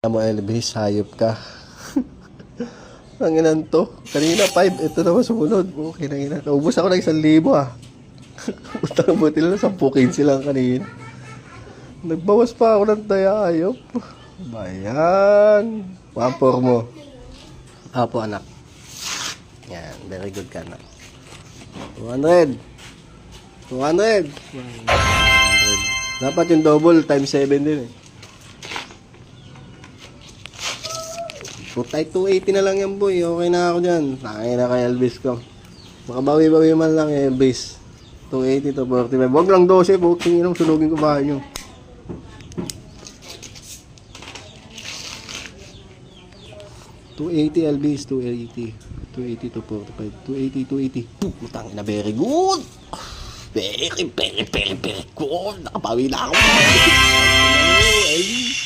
Mo Elvis, hayop ka. Ang inan to. Kanina 5, ito naman sumunod. Okay na ina. Naubos ako ng 1,000 ah. Utang buti lang, 10-15 lang kanina. Nagbawas pa ako ng daya, hayop. Bayan. 1-4 mo. Apo anak. Yan, very good ka na. 200. 200. Dapat yung double times 7 din eh. Putay 280 na lang yan boy. Okay na ako dyan. Nakay na kay Elvis ko. Makabawi-bawi man lang eh, Elvis. 280 to 45. Huwag lang 12. Buking inong sunugin ko bahay nyo. $280 Elvis. 280. 280 to 45. 280. Putang ina, very good. Very good. Nakabawi na ako. Elvis.